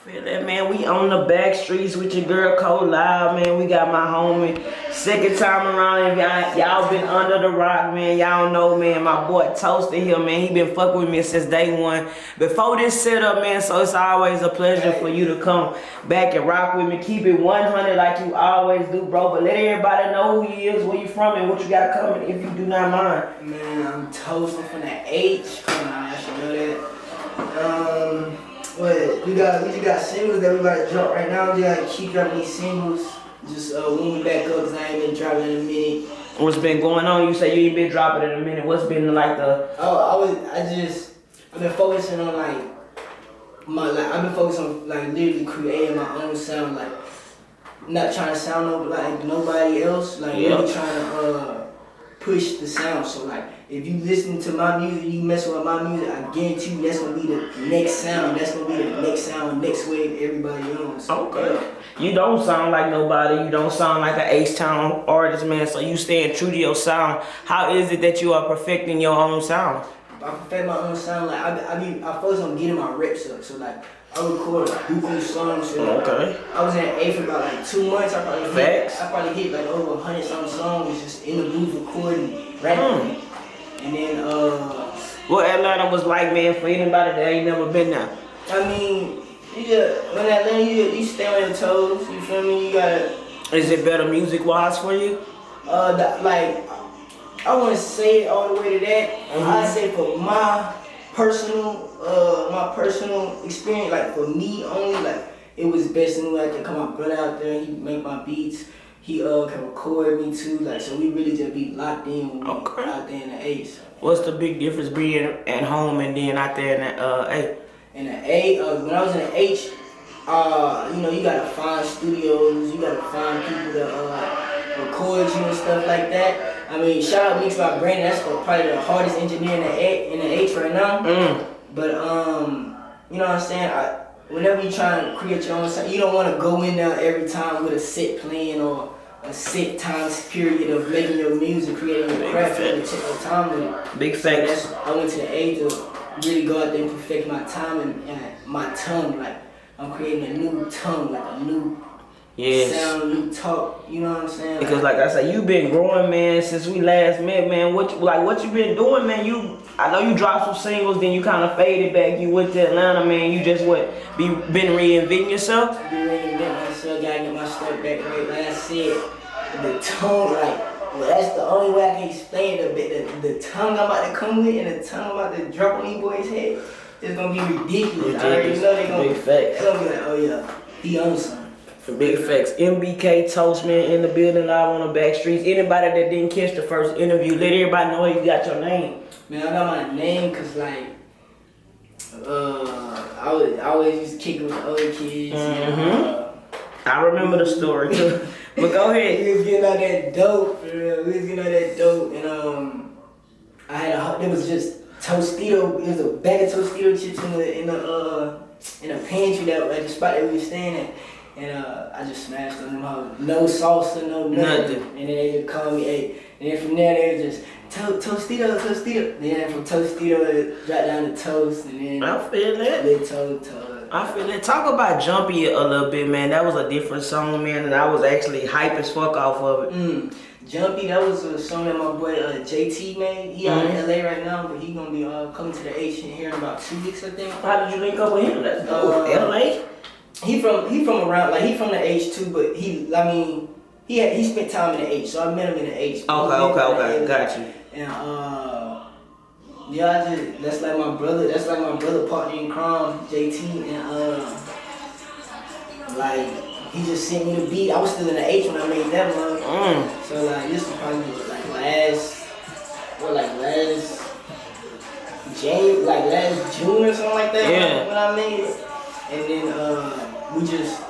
Feel that, man. We on the back streets with your girl Cole Live, man. We got my homie. Second time around, if y'all been under the rock, man. Y'all know, man. My boy Toasted here, man. He been fucking with me since day one. Before this setup, man. So it's always a pleasure for you to come back and rock with me. Keep it 100 like you always do, bro. But let everybody know who you is, where you from, and what you got coming, if you do not mind. Man, I'm Toasted from the H. Come on, I should know that. What we just got singles that we about to drop right now. We gotta keep dropping these singles. Just when we back up, cause I ain't been dropping in a minute. What's been going on? You say you ain't been dropping in a minute. What's been like the? I've been focusing on I've been focusing on literally creating my own sound, like not trying to sound like nobody else, really trying to push the sound. So if you listen to my music, you mess with my music, I guarantee you that's gonna be the next sound. That's gonna be the next sound, next wave everybody owns. So, okay. You don't sound like nobody. You don't sound like an H-Town artist, man. So you staying true to your sound. How is it that you are perfecting your own sound? I perfect my own sound. I focus on getting my reps up. So I record beautiful songs. So, okay. I was in A for about 2 months. I probably hit over 100-something songs just in the booth recording, rapping. And then what Atlanta was like, man, for anybody that ain't never been there? I mean, when Atlanta, you stay on your toes. You feel me? You gotta. Is it better music wise for you? I wouldn't say it all the way to that. I say for my personal experience, for me only, it was best in I can come my brother out there. He make my beats. He can record me too. So we really just be locked in when we out there in the A. So. What's the big difference being at home and then out there in the A? In the A, when I was in the H, you gotta find studios. You gotta find people to record you and stuff like that. I mean, shout out to my Brandon. That's probably the hardest engineer in the H right now. But you know what I'm saying? Whenever you try to create your own sound, you don't want to go in there every time with a set playing or a set time period of making your music, creating your craft. You have to take your time with it. Big facts. So I went to the A to really go out there and perfect my time and my tongue. I'm creating a new tongue, a new sound, new talk. You know what I'm saying? Because like I said, you've been growing, man, since we last met, man. What you been doing, man? I know you dropped some singles, then you kind of faded back. You went to Atlanta, man. You just been reinventing yourself? Been reinventing myself, gotta get my stuff back right. Like I said, the tone, that's the only way I can explain it. The tongue I'm about to come with and the tongue I'm about to drop on these boys' head, it's gonna be ridiculous. I already know they're gonna be like, oh yeah, he owns something. Big facts. MBK Toast, man, in the building, live on the back streets. Anybody that didn't catch the first interview, let everybody know you got your name. Man, I got my name because I always used to kick it with the other kids. I remember the story too. But go ahead. We was getting out that dope, for real. We was getting out that dope, and there was just Tostito. It was a bag of Tostito chips in the pantry at the spot that we were staying at. And I just smashed them out. No salsa, no nothing. And then they just called me, hey. And then from there, they was just, Tostito. Then from Tostito, it dropped down to Toast. And then I feel that. I feel that. Talk about Jumpy a little bit, man. That was a different song, man. And I was actually hype as fuck off of it. Jumpy, that was a song that my boy JT made. He out in LA right now, but he gonna be coming to the H here in about 2 weeks, I think. How did you link up with him? Let's go. LA? He from around, he from the H too, but he spent time in the H, so I met him in the H. Okay, got you. And that's like my brother partner in crime, JT, and he just sent me the beat. I was still in the H when I made that one. So this was probably last June or something like that when I made it. And then we just,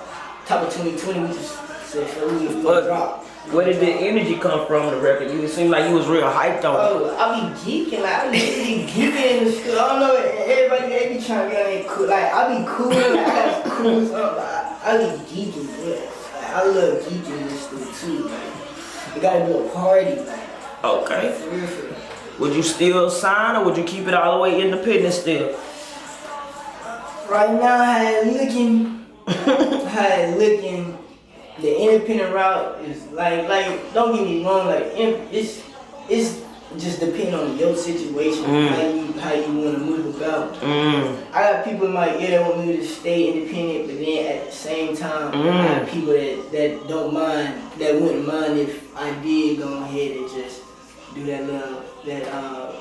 top of 2020, we just said, we just drop. Where did the energy come from, the record? You seemed like you was real hyped on it. Oh, I be geeking, I be geeking in the studio. I don't know, everybody, they be trying to get on there cool. I be cool, I got cool something. I be geeking, yeah. I love geeking in the studio too. We gotta do a party. Okay. For real. Would you still sign or would you keep it all the way independent still? Right now, I'm looking how it looking, the independent route is like don't get me wrong, like it's just depending on your situation, how you want to move about. I got people in my ear that want me to stay independent, but then at the same time, I have people that don't mind, that wouldn't mind if I did go ahead and just do that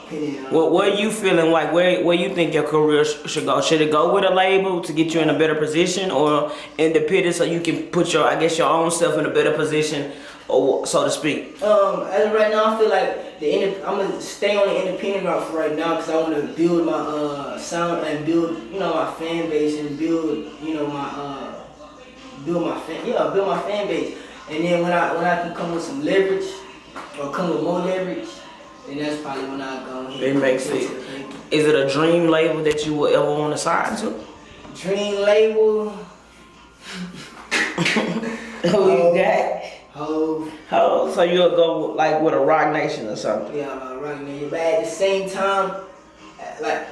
penny. What are you feeling like? Where you think your career should go? Should it go with a label to get you in a better position, or independent so you can put your own self in a better position, or so to speak? As of right now, I feel like I'm gonna stay on the independent route for right now because I want to build my sound and build my fan base and build build my fan base. And then when I can come with some leverage or come with more leverage, then that's probably when I go ahead. It makes sense. Is it a dream label that you would ever want to sign to? Dream label. Who you got? Ho. So you'll go like with a Rock Nation or something? Yeah, Rock Nation. But at the same time, like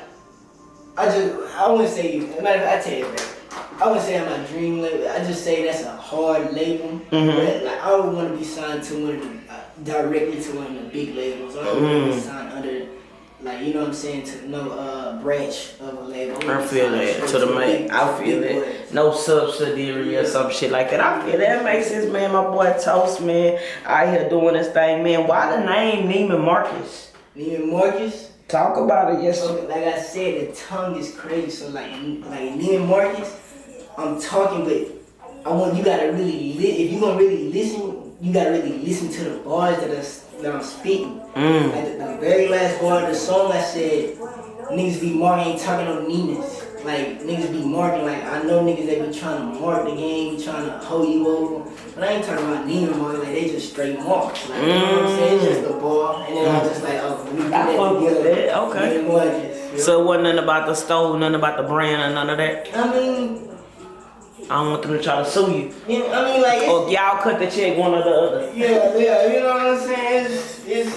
I wouldn't say. Matter of fact, I tell you, man, I wouldn't say I'm my dream label. I just say that's a hard label. But like I would want to be signed to one of the, directly to one of the big labels. I don't want to be signed under, like, you know what I'm saying, to no branch of a label. I feel that. To the main. I feel that. No subsidiary or some shit like that. I feel that makes sense, man. My boy Toast, man, out here doing this thing, man. Why the name Neiman Marcus? Neiman Marcus? Talk about it, yes. So, like I said, the tongue is crazy. So like Neiman Marcus, I'm talking, but I want you gotta really if you gonna really listen, you gotta really listen to the bars that I'm speaking. Like the very last bar of the song, I said, niggas be marking, ain't talking no Neiman's. Like niggas be marking, like I know niggas that be trying to mark the game, trying to hold you over. But I ain't talking about Neiman Marcus, like they just straight mark. Like, you know what I'm saying? It's just a bar, and then I'm just like, oh, we do that together. Okay. Neiman Marcus. So it wasn't nothing about the store, nothing about the brand, or none of that? I mean, I don't want them to try to sue you. Yeah, I mean, like, or y'all cut the check one or the other. Yeah, you know what I'm saying?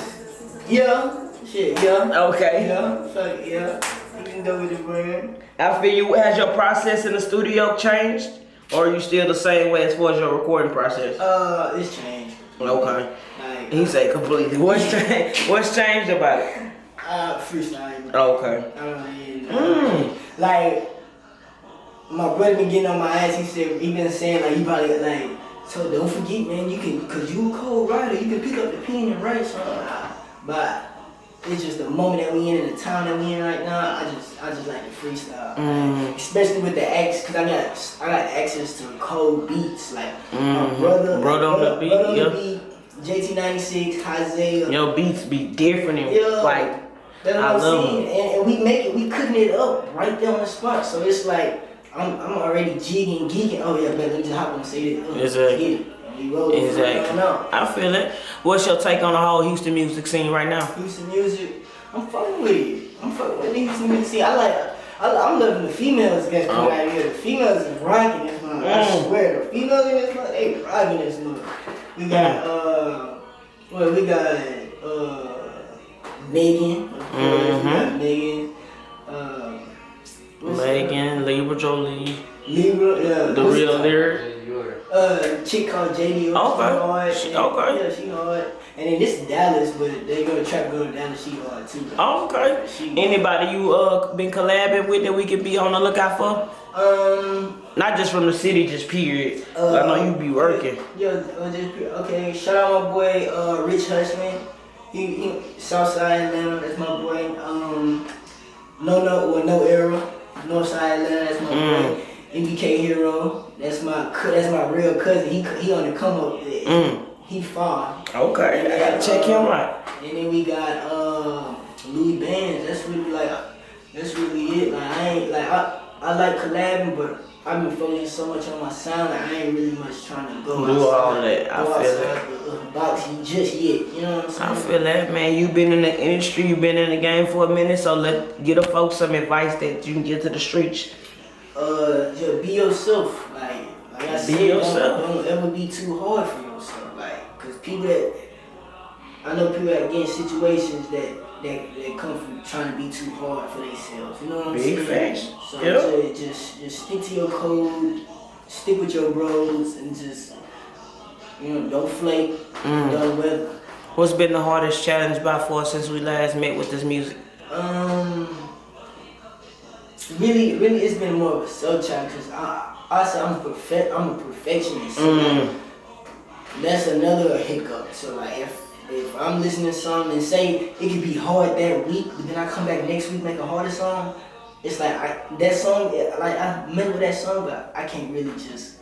Yeah. Okay. Yeah, so, yeah. You can go with the brand. I feel you. Has your process in the studio changed? Or are you still the same way as far as your recording process? It's changed. Okay. Like, He said completely. What's changed about it? Freestyle. Okay. Like, my brother been getting on my ass. He been saying like, you probably like, so don't forget, man, you can, cause you a cold writer, you can pick up the pen and write something. But it's just the moment that we in the time that we in right now. I just like the freestyle, like, especially with the X, cause I got access to cold beats. Like my brother on the beat, JT96, Isaiah. Your beats be different and like. That's what I'm saying, and we cooking it up right there on the spot. So it's like I'm already jigging, geeking. Oh yeah, but let me just hop on and say it. Exactly. Exactly. I feel it. What's your take on the whole Houston music scene right now? Houston music, I'm fucking with it. I'm fucking with the Houston music scene. I'm loving the females that's coming out here. The females is rocking this month. I swear, the females in this month, they rocking this month. We got Megan. Megan. Megan, Libra Jolie. Libra, yeah. The real lyric. Chick called JD. Okay. She hard. Yeah, she hard. And then this is Dallas, but they go to Dallas, she hard too. Okay. Anybody you been collabing with that we can be on the lookout for? Not just from the city, just period. I know you be working. Okay. Shout out my boy Rich Hushman. He Southside Atlanta, that's my boy. No Era, Northside Atlanta, that's my boy. MBK Hero, that's my real cousin. He on the come up. He far. Okay, I gotta check him out. And then we got Louis Bands. That's really it. Like I like collabing, but I've been focusing so much on my sound that I ain't really much trying to go do all that. I feel that. Boxing just yet, you know what I'm saying? I feel that, man. You been in the industry, you been in the game for a minute, so get the folks some advice that you can get to the streets. Just be yourself. Like I said, don't ever be too hard for yourself. Like, cause I know people that get in situations that come from trying to be too hard for themselves. You know what I'm saying? Big facts. So just stick to your code. stick with your bros and just, don't flake, don't weather. What's been the hardest challenge by far since we last met with this music? Really, it's been more of a self challenge because I say I'm a perfectionist. So that's another hiccup. So like if I'm listening to something and say it could be hard that week, but then I come back next week make a harder song, it's like that song, like I remember that song, but I can't really just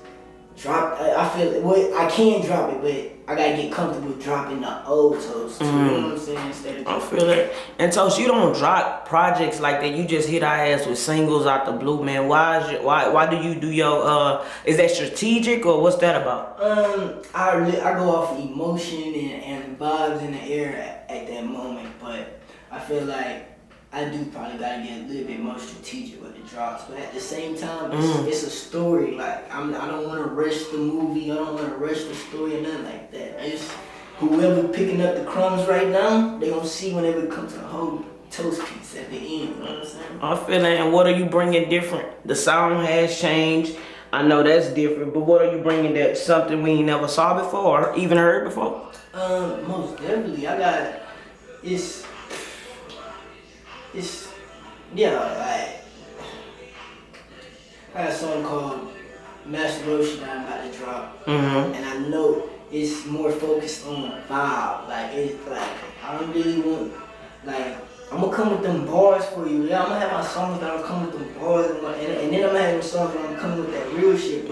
drop. I feel I can drop it, but I gotta get comfortable dropping the old toast. You know what I'm saying? Instead of I feel it. And Toast, you don't drop projects like that. You just hit our ass with singles out the blue, man. Why do you do your is that strategic or what's that about? I go off of emotion and vibes in the air at that moment, but I feel like I do probably gotta get a little bit more strategic with the drops, but at the same time, it's a story. Like I don't want to rush the movie. I don't want to rush the story or nothing like that. It's whoever picking up the crumbs right now, they gonna see whenever it comes to the whole toast piece at the end. You know what I'm saying? I feel it. And what are you bringing different? The sound has changed. I know that's different, but what are you bringing that something we ain't never saw before or even heard before? Most definitely. Like I got a song called Master Roshi that I'm about to drop, and I know it's more focused on vibe. Like it's like I don't really want like I'm gonna come with them bars for you. Yeah, I'm gonna have my songs that I'm coming with them bars, and then I'm gonna have songs where I'm coming with that real shit.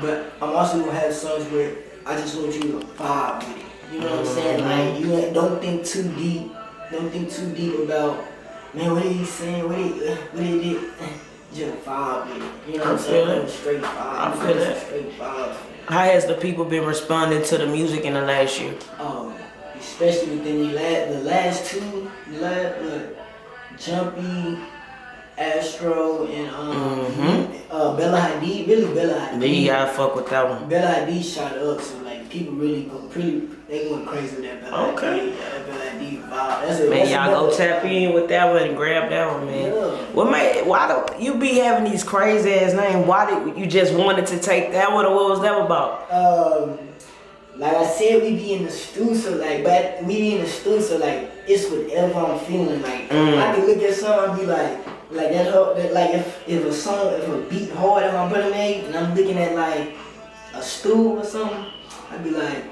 But I'm also gonna have songs where I just want you to vibe with it. You know what I'm saying? Like you don't think too deep. Don't think too deep about. Man, what are you saying? What did it? Just vibe with it. You know what I'm saying? Straight vibe. I feel that. Straight vibe. How has the people been responding to the music in the last year? Especially within the last two, Jumpy, Astro, and Bella Hadid. Really, Bella Hadid. Yeah, I fuck with that one. Bella Hadid shot up, so like people really they going crazy with that Bella Hadid. Yeah, that Bella Hadid vibe. Man, y'all go tap in with that one and grab that one, man. Yeah. Why do you be having these crazy ass names? Why did you just wanted to take that one, or what was that about? Like I said, we be in the stew, so like, it's whatever I'm feeling. Like I can look at something and be like if a beat hard that my brother made, and I'm looking at like a stool or something, I'd be like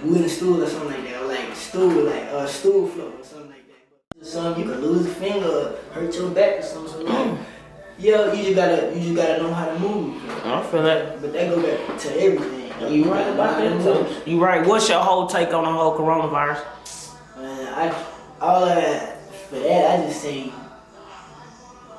wooden stool or something like that, or like stool, like stool float or something like that. But something you could lose a finger, or hurt your back or something. So yeah, you just gotta know how to move. I feel that. But that go back to everything. You right about that too. You right. What's your whole take on the whole coronavirus? Man, for that, I just say,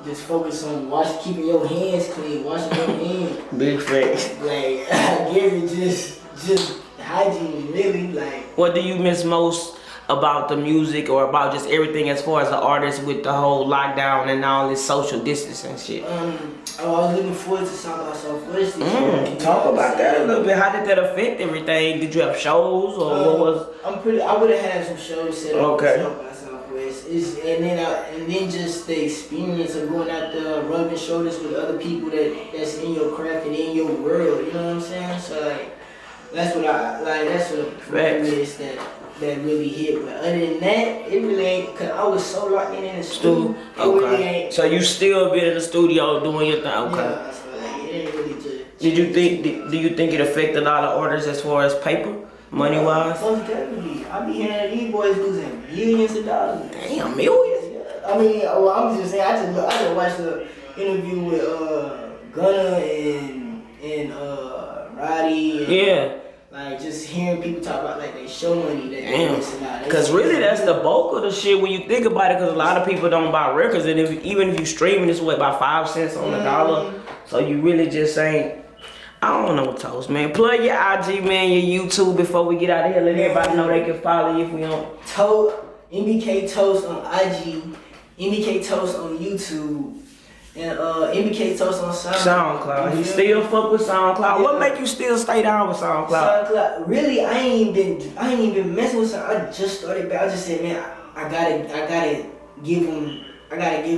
just focus on keeping your hands clean, washing your hands. Big facts. Like, I guess it just hygiene, really. Like, what do you miss most about the music or about just everything as far as the artist with the whole lockdown and all this social distancing shit? I was looking forward to South by Southwest this year. Talk about that a little bit. How did that affect everything? Did you have shows or what was? I would have had some shows set up Okay. for South by Southwest. And then just the experience of going out there, rubbing shoulders with other people that's in your craft and in your world. You know what I'm saying? So like, that's what is that really hit. But other than that, it really ain't, cause I was so locked in the studio. Okay. Really ain't. So you still been in the studio doing your thing? Okay. Yeah, so like, it ain't really just. Do you think it affected a lot of artists as far as paper, money wise? Most definitely. I be hearing these boys losing millions of dollars. Damn, millions? Yeah. I mean, I'm just saying. I just watched the interview with Gunna and Roddy. And, Yeah. Like just hearing people talk about like they show money that they missing out. Cause really that's the bulk of the shit when you think about it. Cause a lot of people don't buy records, and even if you streaming, it's what, about 5 cents on the dollar. So you really just ain't. I don't know, Toast, man. Plug your IG, man, your YouTube before we get out of here. Let everybody know they can follow you if we don't. MBK Toast on IG, MBK Toast on YouTube. And MBK Toast on SoundCloud. He still fuck with SoundCloud. Yeah. What make you still stay down with SoundCloud? SoundCloud. Really, I ain't even messing with SoundCloud. I just started, but I just said, man, I gotta give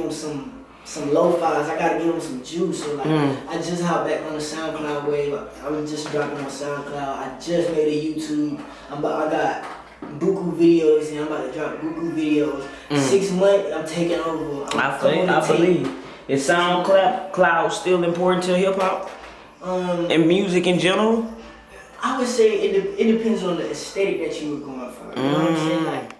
him some some lo-fi's. I gotta give them some juice. So like, I just hopped back on the SoundCloud wave. I'm just dropping on SoundCloud. I just made a YouTube. I got buku videos and I'm about to drop buku videos. 6 months, I'm taking over. I believe. Is SoundCloud still important to hip hop and music in general? I would say it depends on the aesthetic that you were going for. You know what I'm saying? Like,